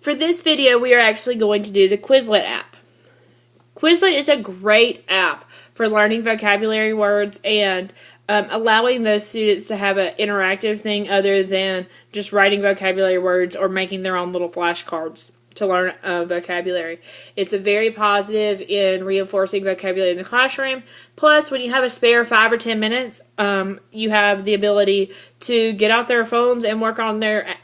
For this video, we are actually going to do the Quizlet app. Quizlet is a great app for learning vocabulary words and allowing those students to have an interactive thing other than just writing vocabulary words or making their own little flashcards to learn vocabulary. It's a very positive in reinforcing vocabulary in the classroom. Plus, when you have a spare 5 or 10 minutes, you have the ability to get out their phones and work on their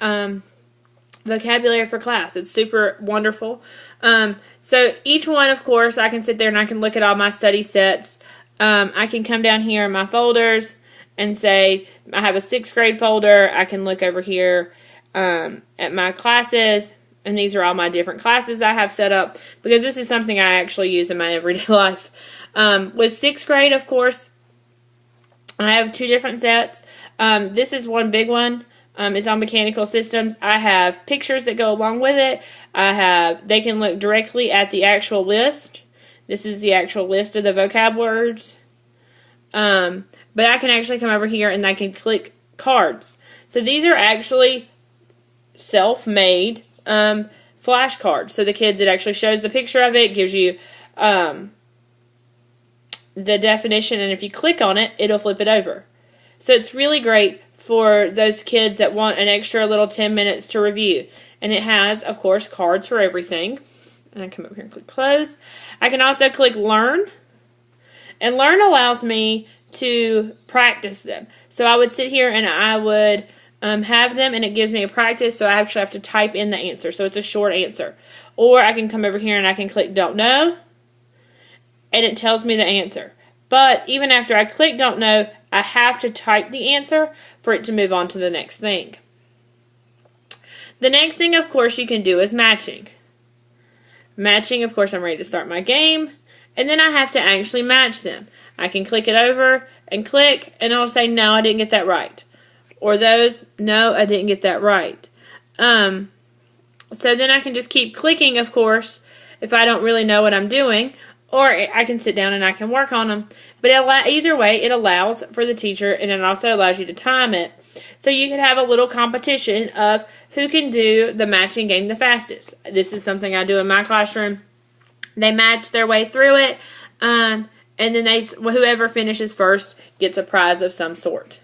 vocabulary for class. It's super wonderful. So each one, of course, I can sit there and I can look at all my study sets. I can come down here in my folders and say I have a 6th grade folder. I can look over here at my classes, and these are all my different classes I have set up because this is something I actually use in my everyday life. With 6th grade, of course, I have 2 different sets. This is one big one. It's on mechanical systems. I have pictures that go along with it. They can look directly at the actual list. This is the actual list of the vocab words. But I can actually come over here and I can click cards. So these are actually self-made flashcards. So the kids, it actually shows the picture of it, gives you the definition, and if you click on it, it'll flip it over. So it's really great for those kids that want an extra little 10 minutes to review. And it has, of course, cards for everything. And I come over here and click close. I can also click learn. And learn allows me to practice them. So I would sit here and I would have them, and it gives me a practice, so I actually have to type in the answer. So it's a short answer. Or I can come over here and I can click don't know, and it tells me the answer. But even after I click don't know, I have to type the answer for it to move on to the next thing. The next thing, of course, you can do is matching. Matching, of course, I'm ready to start my game, and then I have to actually match them. I can click it over and click, and it'll say, no, I didn't get that right. Or those, no, I didn't get that right. So then I can just keep clicking, of course, if I don't really know what I'm doing. Or I can sit down and I can work on them. But either way, it allows for the teacher, and it also allows you to time it. So you could have a little competition of who can do the matching game the fastest. This is something I do in my classroom. They match their way through it, and then whoever finishes first gets a prize of some sort.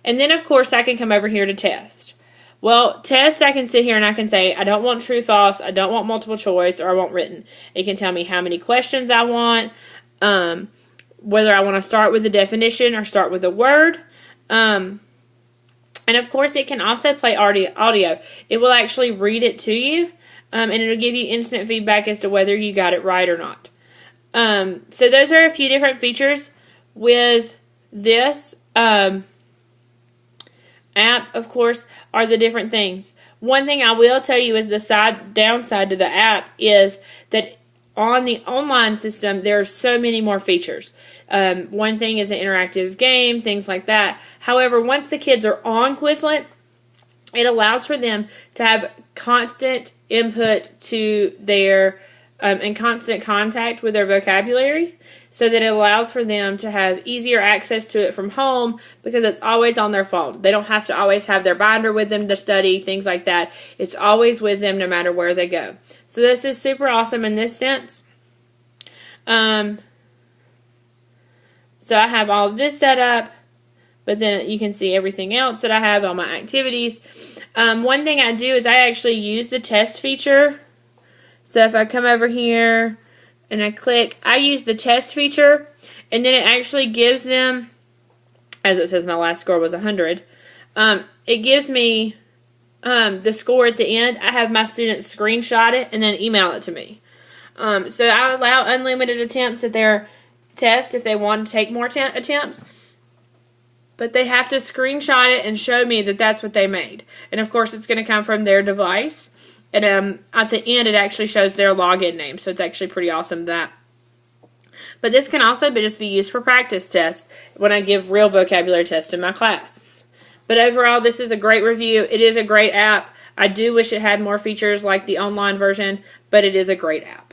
And then, of course, I can come over here to test. Well, test, I can sit here and I can say, I don't want true, false, I don't want multiple choice, or I want written. It can tell me how many questions I want, whether I want to start with a definition or start with a word. And, of course, it can also play audio. It will actually read it to you, and it will give you instant feedback as to whether you got it right or not. So those are a few different features with this app, of course, are the different things. One thing I will tell you is the downside to the app is that on the online system, there are so many more features. One thing is an interactive game, things like that. However, once the kids are on Quizlet, it allows for them to have constant input to their and constant contact with their vocabulary, so that it allows for them to have easier access to it from home because it's always on their phone. They don't have to always have their binder with them to study, things like that. It's always with them no matter where they go. So this is super awesome in this sense. So I have all of this set up, but then you can see everything else that I have, all my activities. One thing I do is I actually use the test feature. So if I come over here and I click, I use the test feature, and then it actually gives them, as it says my last score was 100, it gives me the score at the end. I have my students screenshot it and then email it to me. So I allow unlimited attempts at their test if they want to take more attempts, but they have to screenshot it and show me that that's what they made. And of course it's going to come from their device. And at the end, it actually shows their login name, so it's actually pretty awesome that. But this can also just be used for practice tests when I give real vocabulary tests in my class. But overall, this is a great review. It is a great app. I do wish it had more features like the online version, but it is a great app.